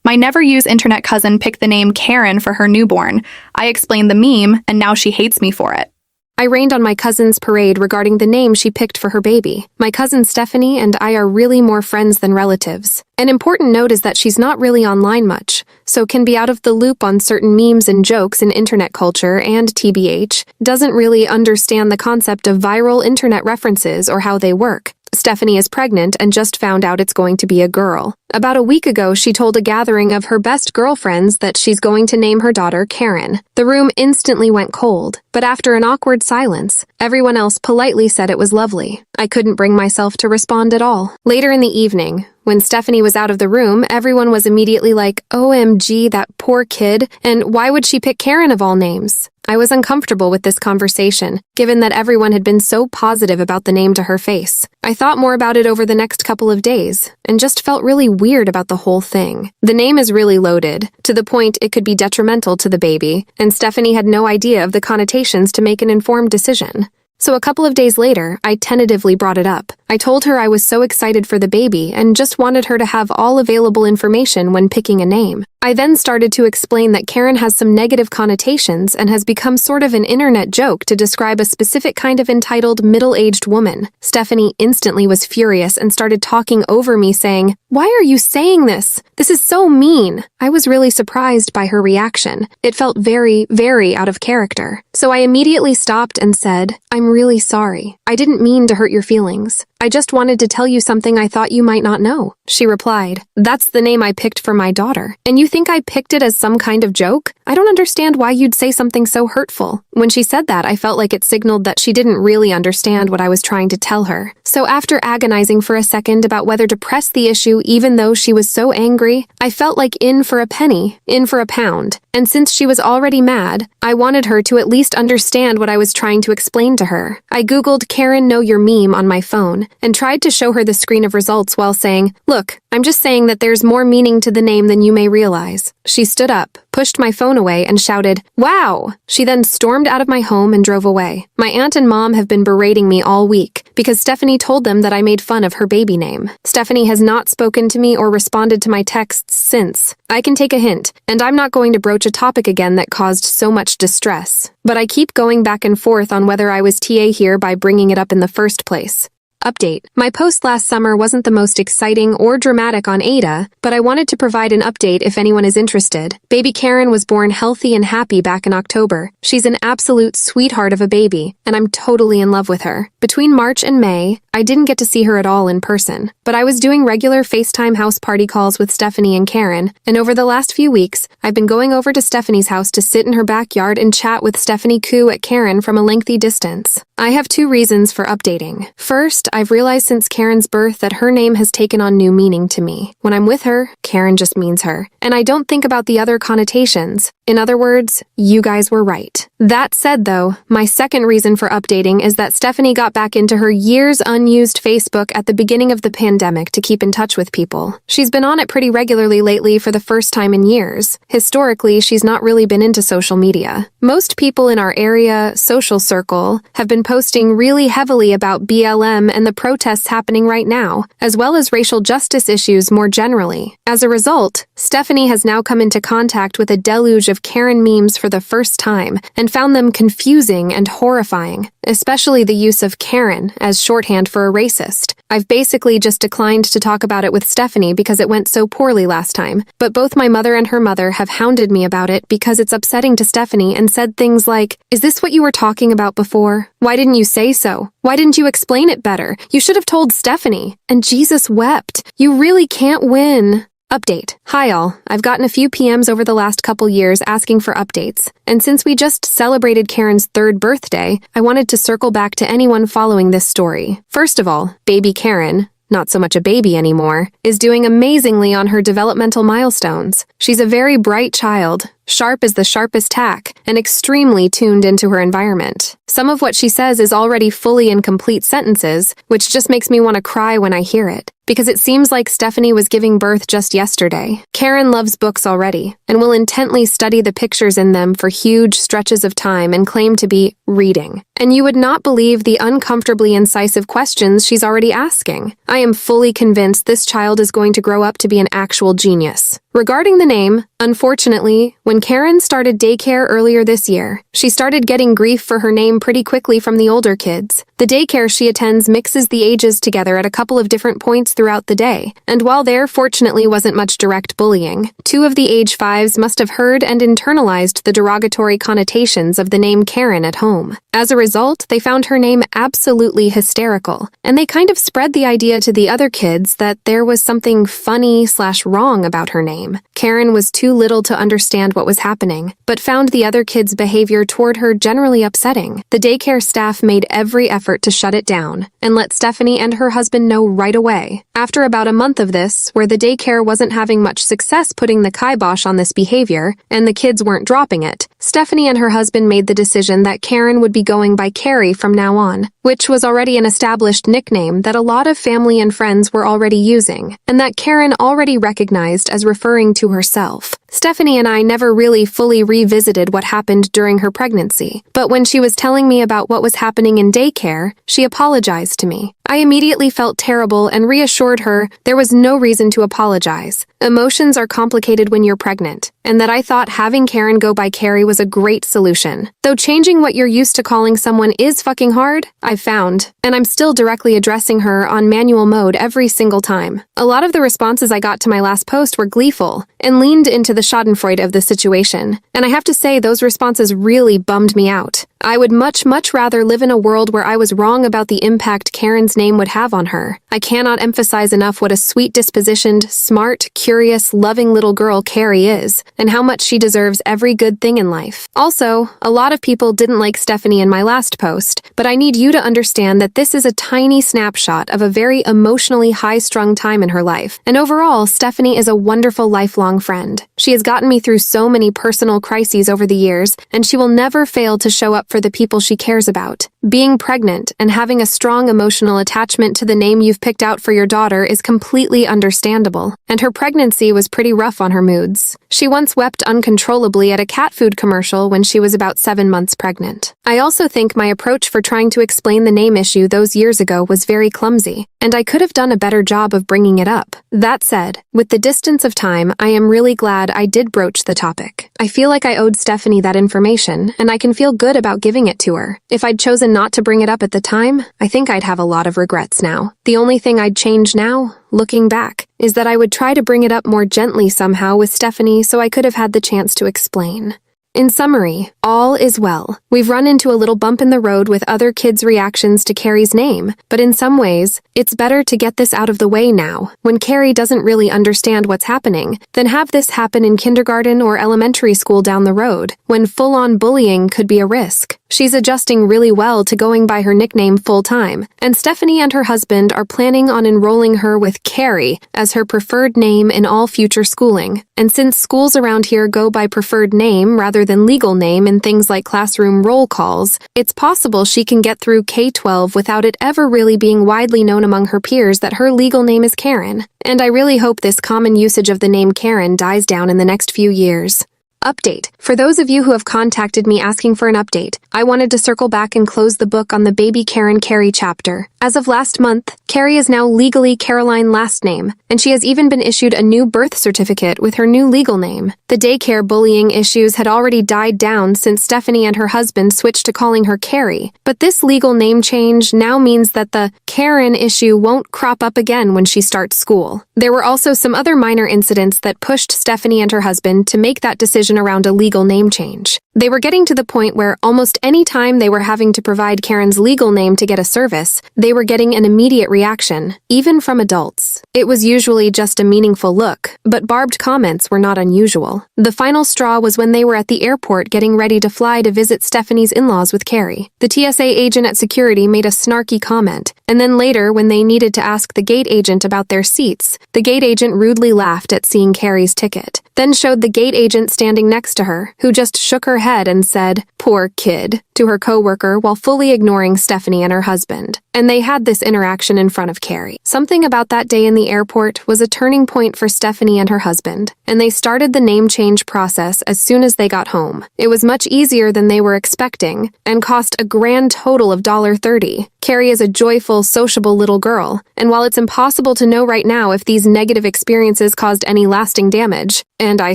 My never-use internet cousin picked the name Karen for her newborn. I explained the meme, and now she hates me for it. I rained on my cousin's parade regarding the name she picked for her baby. My cousin Stephanie and I are really more friends than relatives. An important note is that she's not really online much, so can be out of the loop on certain memes and jokes in internet culture and, TBH, doesn't really understand the concept of viral internet references or how they work. Stephanie is pregnant and just found out it's going to be a girl. About a week ago, she told a gathering of her best girlfriends that she's going to name her daughter Karen. The room instantly went cold, but after an awkward silence, everyone else politely said it was lovely. I couldn't bring myself to respond at all. Later in the evening, when Stephanie was out of the room, everyone was immediately like, OMG, that poor kid, and why would she pick Karen of all names? I was uncomfortable with this conversation, given that everyone had been so positive about the name to her face. I thought more about it over the next couple of days, and just felt really weird about the whole thing. The name is really loaded, to the point it could be detrimental to the baby, and Stephanie had no idea of the connotations to make an informed decision. So a couple of days later, I tentatively brought it up. I told her I was so excited for the baby and just wanted her to have all available information when picking a name. I then started to explain that Karen has some negative connotations and has become sort of an internet joke to describe a specific kind of entitled middle-aged woman. Stephanie instantly was furious and started talking over me saying, "Why are you saying this? This is so mean." I was really surprised by her reaction. It felt very, very out of character. So I immediately stopped and said, "I'm really sorry. I didn't mean to hurt your feelings. I just wanted to tell you something I thought you might not know." She replied, "That's the name I picked for my daughter. And you think I picked it as some kind of joke? I don't understand why you'd say something so hurtful." When she said that, I felt like it signaled that she didn't really understand what I was trying to tell her. So after agonizing for a second about whether to press the issue even though she was so angry, I felt like in for a penny, in for a pound. And since she was already mad, I wanted her to at least understand what I was trying to explain to her. I Googled Karen Know Your Meme on my phone and tried to show her the screen of results while saying, "Look, I'm just saying that there's more meaning to the name than you may realize." She stood up, pushed my phone away, and shouted, "Wow!" She then stormed out of my home and drove away. My aunt and mom have been berating me all week because Stephanie told them that I made fun of her baby name. Stephanie has not spoken to me or responded to my texts since. I can take a hint, and I'm not going to broach a topic again that caused so much distress. But I keep going back and forth on whether I was TA here by bringing it up in the first place. Update. My post last summer wasn't the most exciting or dramatic on Ada, but I wanted to provide an update if anyone is interested. Baby Karen was born healthy and happy back in October. She's an absolute sweetheart of a baby, and I'm totally in love with her. Between March and May, I didn't get to see her at all in person, but I was doing regular FaceTime house party calls with Stephanie and Karen, and over the last few weeks, I've been going over to Stephanie's house to sit in her backyard and chat with Stephanie coo at Karen from a lengthy distance. I have two reasons for updating. First, I've realized since Karen's birth that her name has taken on new meaning to me. When I'm with her, Karen just means her, and I don't think about the other connotations. In other words, you guys were right. That said, though, my second reason for updating is that Stephanie got back into her years unused Facebook at the beginning of the pandemic to keep in touch with people. She's been on it pretty regularly lately for the first time in years. Historically, she's not really been into social media. Most people in our area, social circle, have been posting really heavily about BLM and the protests happening right now, as well as racial justice issues more generally. As a result, Stephanie has now come into contact with a deluge of Karen memes for the first time and found them confusing and horrifying, especially the use of Karen as shorthand for a racist. I've basically just declined to talk about it with Stephanie because it went so poorly last time, but both my mother and her mother have hounded me about it because it's upsetting to Stephanie and said things like, "Is this what you were talking about before? Why didn't you say so? Why didn't you explain it better? You should have told Stephanie." And Jesus wept. You really can't win. Update. Hi all, I've gotten a few PMs over the last couple years asking for updates, and since we just celebrated Karen's 3rd birthday, I wanted to circle back to anyone following this story. First of all, baby Karen, not so much a baby anymore, is doing amazingly on her developmental milestones. She's a very bright child, sharp as the sharpest tack, and extremely tuned into her environment. Some of what she says is already fully in complete sentences, which just makes me want to cry when I hear it. because it seems like Stephanie was giving birth just yesterday. Karen loves books already and will intently study the pictures in them for huge stretches of time and claim to be reading. And you would not believe the uncomfortably incisive questions she's already asking. I am fully convinced this child is going to grow up to be an actual genius. Regarding the name, unfortunately, when Karen started daycare earlier this year, she started getting grief for her name pretty quickly from the older kids. The daycare she attends mixes the ages together at a couple of different points throughout the day, and while there fortunately wasn't much direct bullying, 2 of the age 5s must have heard and internalized the derogatory connotations of the name Karen at home. As a result, they found her name absolutely hysterical, and they kind of spread the idea to the other kids that there was something funny/wrong about her name. Karen was too little to understand what was happening, but found the other kids' behavior toward her generally upsetting. The daycare staff made every effort to shut it down and let Stephanie and her husband know right away. After about a month of this, where the daycare wasn't having much success putting the kibosh on this behavior, and the kids weren't dropping it, Stephanie and her husband made the decision that Karen would be going by Carrie from now on, which was already an established nickname that a lot of family and friends were already using, and that Karen already recognized as referring to herself. Stephanie and I never really fully revisited what happened during her pregnancy, but when she was telling me about what was happening in daycare, she apologized to me. I immediately felt terrible and reassured her there was no reason to apologize. Emotions are complicated when you're pregnant, and that I thought having Karen go by Carrie was a great solution. Though changing what you're used to calling someone is fucking hard, I've found, and I'm still directly addressing her on manual mode every single time. A lot of the responses I got to my last post were gleeful and leaned into the schadenfreude of the situation, and I have to say those responses really bummed me out. I would much rather live in a world where I was wrong about the impact Karen's name would have on her. I cannot emphasize enough what a sweet-dispositioned, smart, curious, loving little girl Carrie is, and how much she deserves every good thing in life. Also, a lot of people didn't like Stephanie in my last post, but I need you to understand that this is a tiny snapshot of a very emotionally high-strung time in her life, and overall, Stephanie is a wonderful lifelong friend. She has gotten me through so many personal crises over the years, and she will never fail to show up for the people she cares about. Being pregnant and having a strong emotional attachment to the name you've picked out for your daughter is completely understandable, and her pregnancy was pretty rough on her moods. She once wept uncontrollably at a cat food commercial when she was about 7 months pregnant. I also think my approach for trying to explain the name issue those years ago was very clumsy, and I could have done a better job of bringing it up. That said, with the distance of time, I am really glad I did broach the topic. I feel like I owed Stephanie that information, and I can feel good about giving it to her. If I'd chosen not to bring it up at the time, I think I'd have a lot of regrets now. The only thing I'd change now, looking back, is that I would try to bring it up more gently somehow with Stephanie so I could have had the chance to explain. In summary, all is well. We've run into a little bump in the road with other kids' reactions to Carrie's name, but in some ways, it's better to get this out of the way now, when Carrie doesn't really understand what's happening, than have this happen in kindergarten or elementary school down the road, when full-on bullying could be a risk. She's adjusting really well to going by her nickname full-time, and Stephanie and her husband are planning on enrolling her with Carrie as her preferred name in all future schooling. And since schools around here go by preferred name rather than legal name in things like classroom roll calls, it's possible she can get through K-12 without it ever really being widely known among her peers that her legal name is Karen. And I really hope this common usage of the name Karen dies down in the next few years. Update. For those of you who have contacted me asking for an update, I wanted to circle back and close the book on the baby Karen Carrie chapter. As of last month, Carrie is now legally Caroline last name, and she has even been issued a new birth certificate with her new legal name. The daycare bullying issues had already died down since Stephanie and her husband switched to calling her Carrie, but this legal name change now means that the Karen issue won't crop up again when she starts school. There were also some other minor incidents that pushed Stephanie and her husband to make that decision around a legal name change. They were getting to the point where almost any time they were having to provide Karen's legal name to get a service, they were getting an immediate reaction, even from adults. It was usually just a meaningful look, but barbed comments were not unusual. The final straw was when they were at the airport getting ready to fly to visit Stephanie's in-laws with Carrie. The TSA agent at security made a snarky comment, and then later, when they needed to ask the gate agent about their seats, the gate agent rudely laughed at seeing Carrie's ticket. then showed the gate agent standing next to her, who just shook her head and said, "Poor kid," to her coworker while fully ignoring Stephanie and her husband. And they had this interaction in front of Carrie. Something about that day in the airport was a turning point for Stephanie and her husband, and they started the name change process as soon as they got home. It was much easier than they were expecting, and cost a grand total of $30. Carrie is a joyful, sociable little girl, and while it's impossible to know right now if these negative experiences caused any lasting damage, and I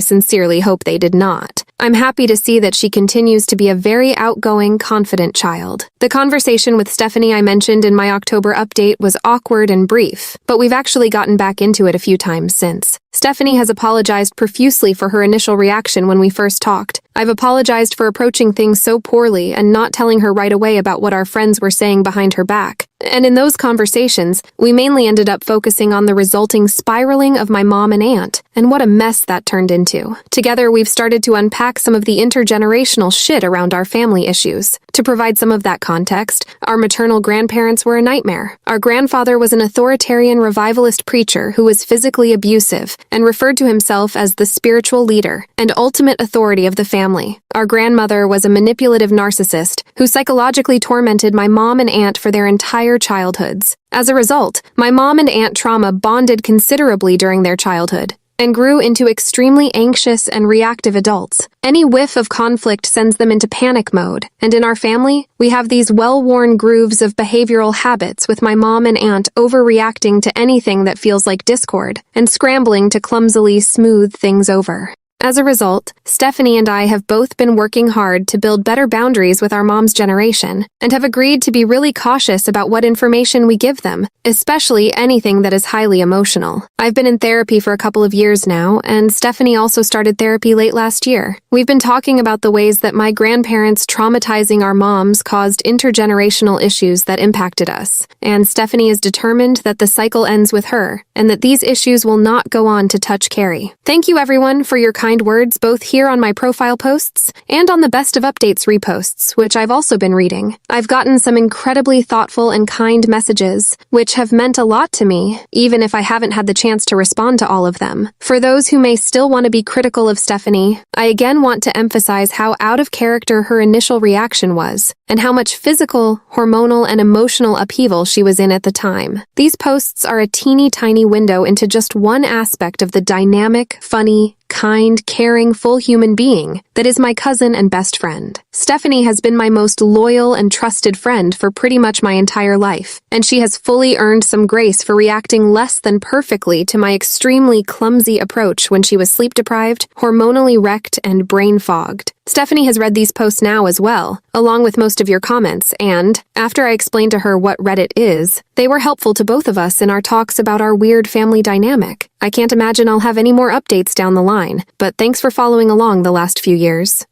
sincerely hope they did not, I'm happy to see that she continues to be a very outgoing, confident child. The conversation with Stephanie I mentioned in my October update was awkward and brief, but we've actually gotten back into it a few times since. Stephanie has apologized profusely for her initial reaction when we first talked. I've apologized for approaching things so poorly and not telling her right away about what our friends were saying behind her back. And in those conversations, we mainly ended up focusing on the resulting spiraling of my mom and aunt, and what a mess that turned into. Together, we've started to unpack some of the intergenerational shit around our family issues. To provide some of that context, our maternal grandparents were a nightmare. Our grandfather was an authoritarian revivalist preacher who was physically abusive and referred to himself as the spiritual leader and ultimate authority of the family. Our grandmother was a manipulative narcissist who psychologically tormented my mom and aunt for their entire childhoods. As a result, my mom and aunt trauma bonded considerably during their childhood and grew into extremely anxious and reactive adults. Any whiff of conflict sends them into panic mode, and in our family, we have these well-worn grooves of behavioral habits with my mom and aunt overreacting to anything that feels like discord and scrambling to clumsily smooth things over. As a result, Stephanie and I have both been working hard to build better boundaries with our mom's generation and have agreed to be really cautious about what information we give them, especially anything that is highly emotional. I've been in therapy for a couple of years now, and Stephanie also started therapy late last year. We've been talking about the ways that my grandparents traumatizing our moms caused intergenerational issues that impacted us, and Stephanie is determined that the cycle ends with her and that these issues will not go on to touch Carrie. Thank you everyone for your kind words both here on my profile posts and on the Best of Updates reposts, which I've also been reading. I've gotten some incredibly thoughtful and kind messages, which have meant a lot to me, even if I haven't had the chance to respond to all of them. For those who may still want to be critical of Stephanie, I again want to emphasize how out of character her initial reaction was, and how much physical, hormonal, and emotional upheaval she was in at the time. These posts are a teeny tiny window into just one aspect of the dynamic, funny, kind, caring, full human being that is my cousin and best friend. Stephanie has been my most loyal and trusted friend for pretty much my entire life, and she has fully earned some grace for reacting less than perfectly to my extremely clumsy approach when she was sleep-deprived, hormonally wrecked, and brain-fogged. Stephanie has read these posts now as well, along with most of your comments, and, after I explained to her what Reddit is, they were helpful to both of us in our talks about our weird family dynamic. I can't imagine I'll have any more updates down the line, but thanks for following along the last few years.